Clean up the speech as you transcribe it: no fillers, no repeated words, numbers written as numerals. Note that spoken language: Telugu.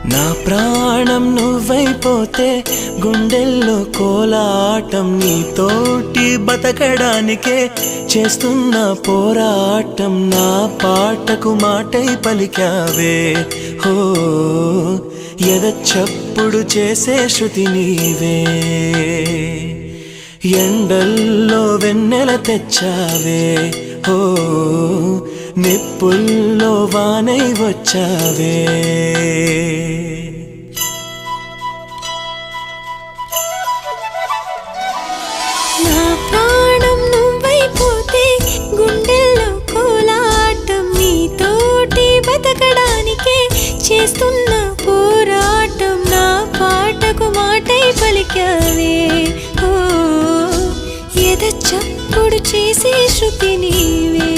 నా ప్రాణం నువ్వైపోతే గుండెల్లో కోలాటం నీతోటి బతకడానికే చేస్తున్న పోరాటం నా పాటకు మాటై పలికావే హో ఎద చప్పుడు చేసే శృతి నీవే ఎండల్లో వెన్నెల తెచ్చావే హో నిప్పుల్లో వానై వచ్చావే నా ప్రాణం నువ్వైపోతే గుండెల్లో కోలాటం నీతోటి బతకడానికే చేస్తున్న పోరాటం నా పాటకు మాటై పలికావే ఓ ఎద చప్పుడు చేసే శృతి నీవే